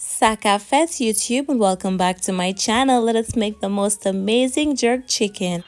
Sakafet YouTube, and welcome back to my channel. Let us make the most amazing jerk chicken.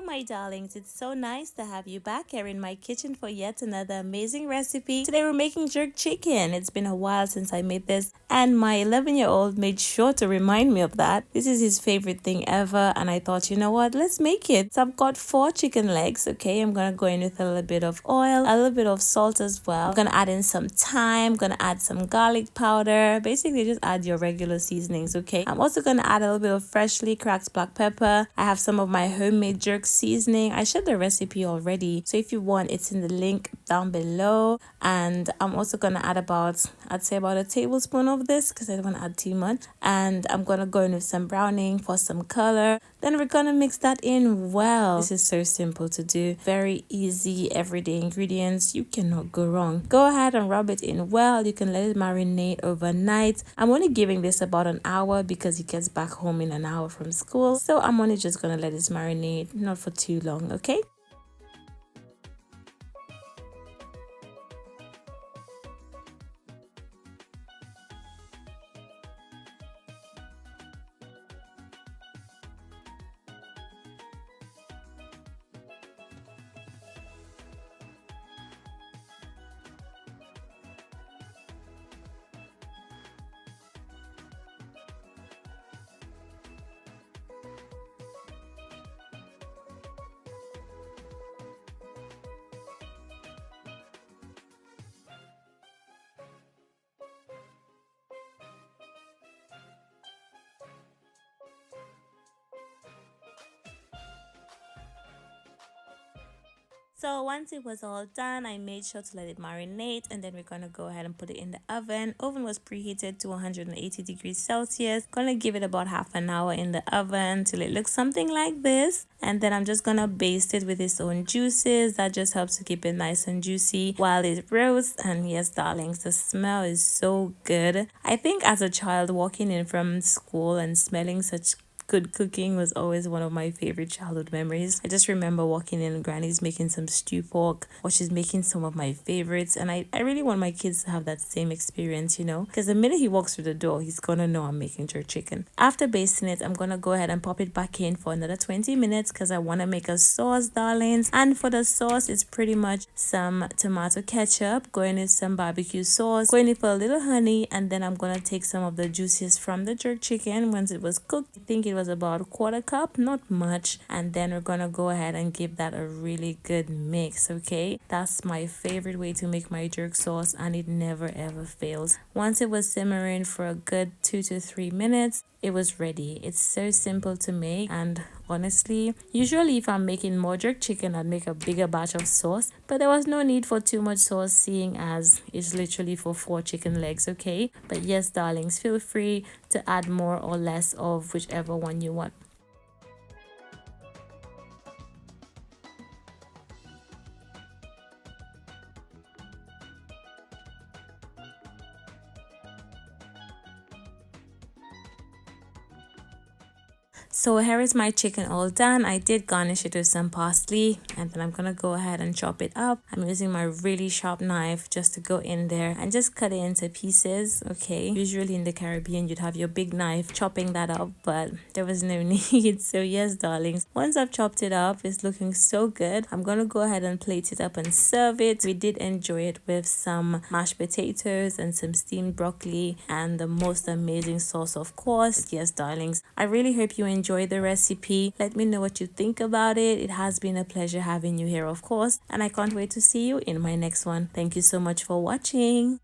My darlings, it's so nice to have you back here in my kitchen for yet another amazing recipe. Today we're making jerk chicken. It's been a while since I made this, and my 11-year-old made sure to remind me of that. This is his favorite thing ever, and I thought, you know what, let's make it. So I've got 4 chicken legs. Okay, I'm gonna go in with a little bit of oil, a little bit of salt as well. I'm gonna add in some thyme, gonna add some garlic powder. Basically just add your regular seasonings. Okay, I'm also gonna add a little bit of freshly cracked black pepper. I have some of my homemade jerk seasoning. I shared the recipe already, so if you want, it's in the link down below. And I'm also gonna add I'd say about a tablespoon of this because I don't want to add too much. And I'm gonna go in with some browning for some color. Then we're gonna mix that in well. This is so simple to do, very easy, everyday ingredients. You cannot go wrong. Go ahead and rub it in well. You can let it marinate overnight. I'm only giving this about an hour because he gets back home in an hour from school, so I'm only just gonna let this marinate, not for too long. Okay. So once it was all done, I made sure to let it marinate, and then we're gonna go ahead and put it in the oven. Oven was preheated to 180 degrees Celsius. Gonna give it about half an hour in the oven till it looks something like this. And then I'm just gonna baste it with its own juices. That just helps to keep it nice and juicy while it roasts. And yes, darlings, the smell is so good. I think as a child, walking in from school and smelling such good cooking was always one of my favorite childhood memories. I just remember walking in and Granny's making some stew pork, or she's making some of my favorites, and I really want my kids to have that same experience, you know, because the minute he walks through the door, he's gonna know I'm making jerk chicken. After basting it, I'm gonna go ahead and pop it back in for another 20 minutes because I want to make a sauce, darlings. And for the sauce, it's pretty much some tomato ketchup, going in some barbecue sauce, going in for a little honey, and then I'm gonna take some of the juices from the jerk chicken once it was cooked. I think it was about a quarter cup, not much, and then we're gonna go ahead and give that a really good mix. Okay, that's my favorite way to make my jerk sauce, and it never ever fails. Once it was simmering for a good 2 to 3 minutes, it was ready. It's so simple to make, and honestly, usually if I'm making more jerk chicken, I'd make a bigger batch of sauce, but there was no need for too much sauce, seeing as it's literally for 4 chicken legs. Okay, but yes, darlings, feel free to add more or less of whichever one you want. So here is my chicken all done. I did garnish it with some parsley, and then I'm gonna go ahead and chop it up. I'm using my really sharp knife just to go in there and just cut it into pieces. Okay, usually in the Caribbean you'd have your big knife chopping that up, but there was no need. So yes, darlings, once I've chopped it up, it's looking so good. I'm gonna go ahead and plate it up and serve it. We did enjoy it with some mashed potatoes and some steamed broccoli and the most amazing sauce, of course. Yes, darlings, I really hope you enjoy the recipe. Let me know what you think about it. It has been a pleasure having you here, of course, and I can't wait to see you in my next one. Thank you so much for watching.